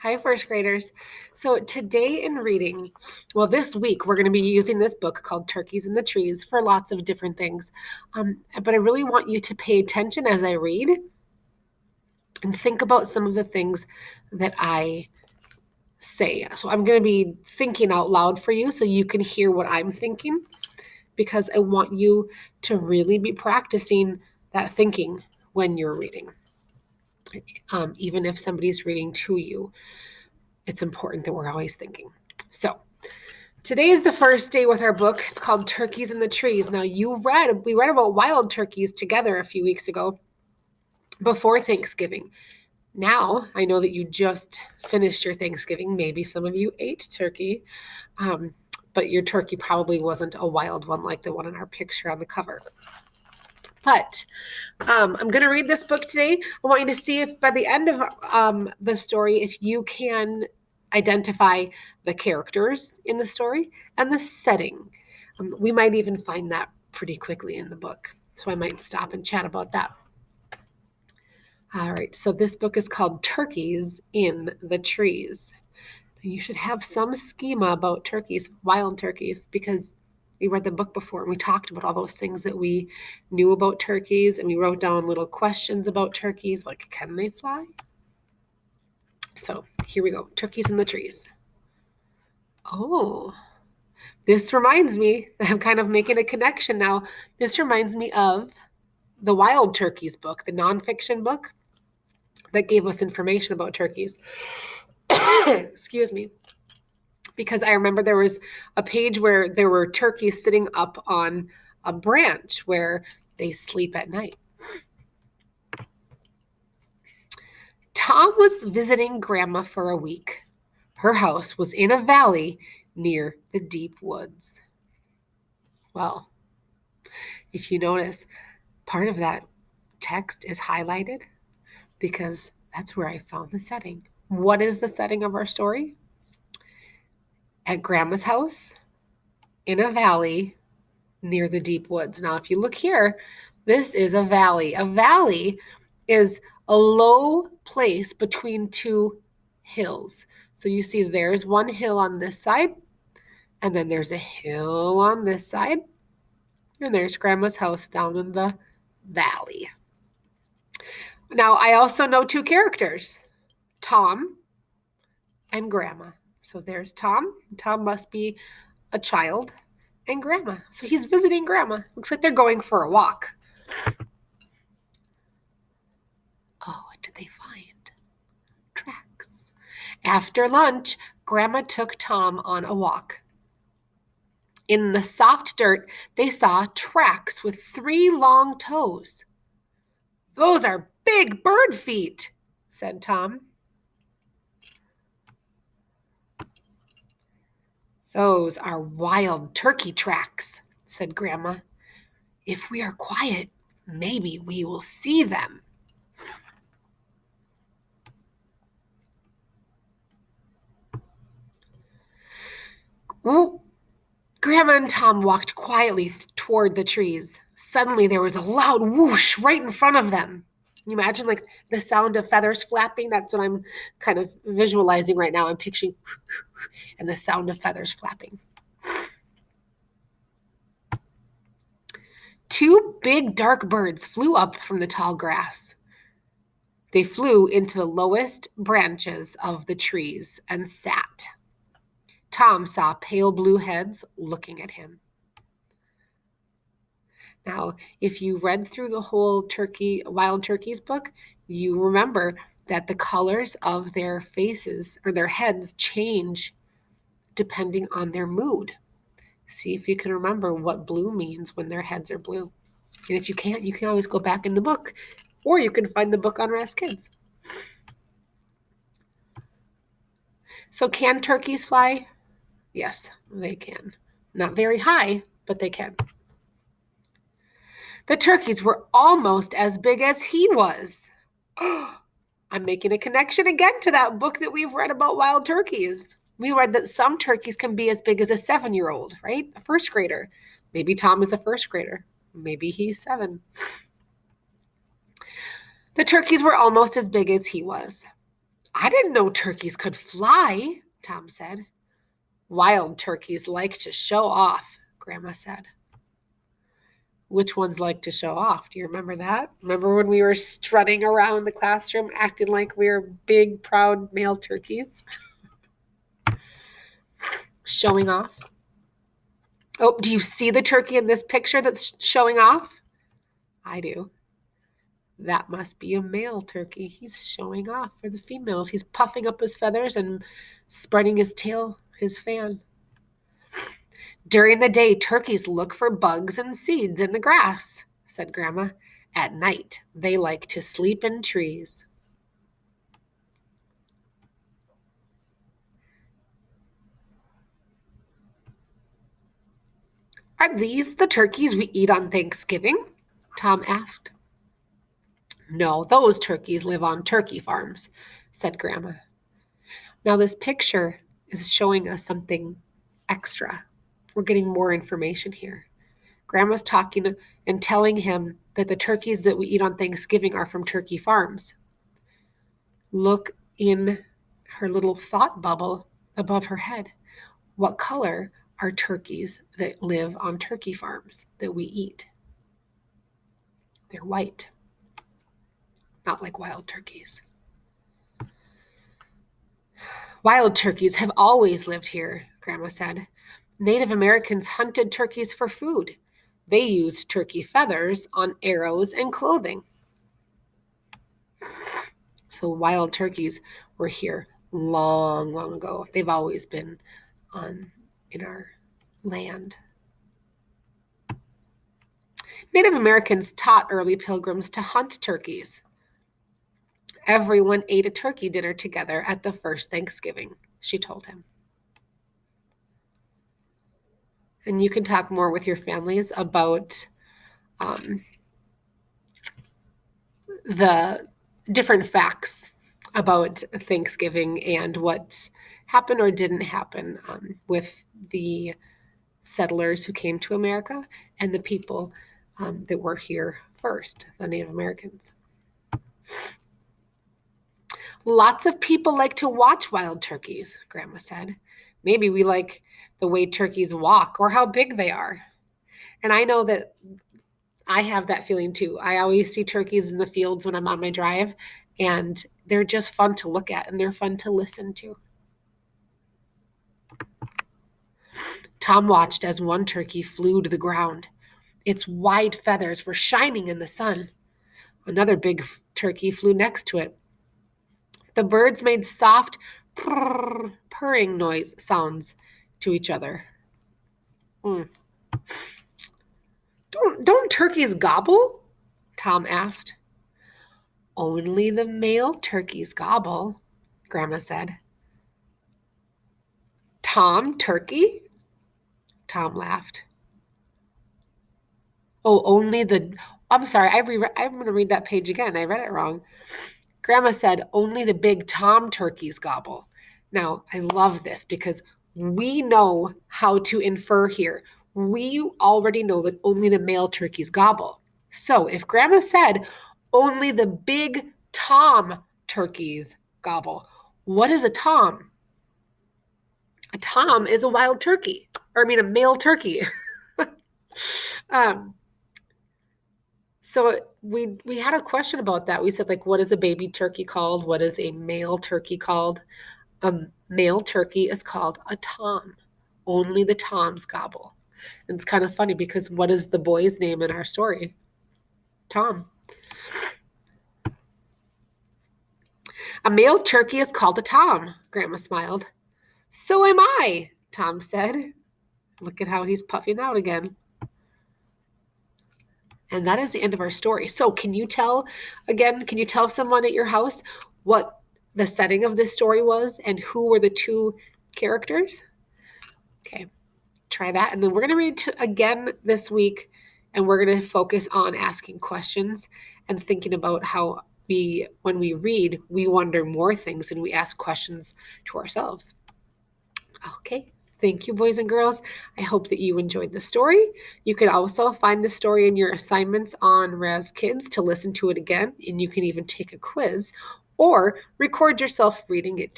Hi, first graders. So today in reading, well, this week we're going to be using this book called Turkeys in the Trees for lots of different things. But I really want you to pay attention as I read and think about some of the things that I say. So I'm going to be thinking out loud for you so you can hear what I'm thinking, because I want you to really be practicing that thinking when you're reading. Even if somebody's reading to you, it's important that we're always thinking. So today is the first day with our book. It's called Turkeys in the Trees. Now we read about wild turkeys together a few weeks ago before Thanksgiving. Now I know that you just finished your Thanksgiving. Maybe some of you ate turkey, but your turkey probably wasn't a wild one like the one in our picture on the cover. But I'm going to read this book today. I want you to see if by the end of the story, if you can identify the characters in the story and the setting. We might even find that pretty quickly in the book. So I might stop and chat about that. All right, so this book is called Turkeys in the Trees. You should have some schema about turkeys, wild turkeys, because we read the book before and we talked about all those things that we knew about turkeys, and we wrote down little questions about turkeys, like, can they fly? So here we go, Turkeys in the Trees. Oh, this reminds me, I'm kind of making a connection now. This reminds me of the Wild Turkeys book, the nonfiction book that gave us information about turkeys. Excuse me. Because I remember there was a page where there were turkeys sitting up on a branch where they sleep at night. Tom was visiting Grandma for a week. Her house was in a valley near the deep woods. Well, if you notice, part of that text is highlighted because that's where I found the setting. What is the setting of our story? At Grandma's house in a valley near the deep woods. Now, if you look here, this is a valley. A valley is a low place between two hills. So you see there's one hill on this side, and then there's a hill on this side, and there's Grandma's house down in the valley. Now, I also know two characters, Tom and Grandma. So there's Tom. Tom must be a child, and Grandma. So he's visiting Grandma. Looks like they're going for a walk. Oh, what did they find? Tracks. After lunch, Grandma took Tom on a walk. In the soft dirt, they saw tracks with 3 long toes. Those are big bird feet, said Tom. Those are wild turkey tracks, said Grandma. If we are quiet, maybe we will see them. Well, Grandma and Tom walked quietly toward the trees. Suddenly, there was a loud whoosh right in front of them. Can you imagine, like, the sound of feathers flapping? That's what I'm kind of visualizing right now. I'm picturing and the sound of feathers flapping. 2 big dark birds flew up from the tall grass. They flew into the lowest branches of the trees and sat. Tom saw pale blue heads looking at him. Now, if you read through the whole Wild Turkeys book, you remember that the colors of their faces or their heads change depending on their mood. See if you can remember what blue means when their heads are blue. And if you can't, you can always go back in the book, or you can find the book on Ask Kids. So can turkeys fly? Yes, they can. Not very high, but they can. The turkeys were almost as big as he was. I'm making a connection again to that book that we've read about wild turkeys. We read that some turkeys can be as big as a 7-year-old, right? A first grader. Maybe Tom is a first grader. Maybe he's 7. The turkeys were almost as big as he was. I didn't know turkeys could fly, Tom said. Wild turkeys like to show off, Grandma said. Which ones like to show off? Do you remember that? Remember when we were strutting around the classroom acting like we were big, proud male turkeys? Showing off. Oh, do you see the turkey in this picture that's showing off? I do. That must be a male turkey. He's showing off for the females. He's puffing up his feathers and spreading his tail, his fan. During the day, turkeys look for bugs and seeds in the grass, said Grandma. At night, they like to sleep in trees. Are these the turkeys we eat on Thanksgiving? Tom asked. No, those turkeys live on turkey farms, said Grandma. Now this picture is showing us something extra. We're getting more information here. Grandma's talking and telling him that the turkeys that we eat on Thanksgiving are from turkey farms. Look in her little thought bubble above her head. What color are turkeys that live on turkey farms that we eat? They're white, not like wild turkeys. Wild turkeys have always lived here, Grandma said. Native Americans hunted turkeys for food. They used turkey feathers on arrows and clothing. So wild turkeys were here long, long ago. They've always been in our land. Native Americans taught early pilgrims to hunt turkeys. Everyone ate a turkey dinner together at the first Thanksgiving, she told him. And you can talk more with your families about the different facts about Thanksgiving and what happened or didn't happen with the settlers who came to America and the people that were here first, the Native Americans. Lots of people like to watch wild turkeys, Grandma said. Maybe we like the way turkeys walk or how big they are. And I know that I have that feeling too. I always see turkeys in the fields when I'm on my drive, and they're just fun to look at and they're fun to listen to. Tom watched as one turkey flew to the ground. Its wide feathers were shining in the sun. Another big turkey flew next to it. The birds made soft purring noise sounds to each other. Don't turkeys gobble? Tom asked. Only the male turkeys gobble, Grandma said. Tom turkey? Tom laughed. Oh, I'm sorry, I'm going to read that page again. I read it wrong. Grandma said, only the big Tom turkeys gobble. Now, I love this because we know how to infer here. We already know that only the male turkeys gobble. So if Grandma said, only the big Tom turkeys gobble, what is a Tom? A Tom is a wild turkey, a male turkey. So we had a question about that. We said, like, what is a baby turkey called? What is a male turkey called? A male turkey is called a tom. Only the toms gobble. And it's kind of funny because what is the boy's name in our story? Tom. A male turkey is called a tom, Grandma smiled. So am I, Tom said. Look at how he's puffing out again. And that is the end of our story. So can you tell someone at your house what the setting of this story was and who were the two characters? Okay, try that. And then we're going to read again this week, and we're going to focus on asking questions and thinking about how when we read, we wonder more things and we ask questions to ourselves. Okay. Thank you, boys and girls. I hope that you enjoyed the story. You can also find the story in your assignments on Raz Kids to listen to it again, and you can even take a quiz, or record yourself reading it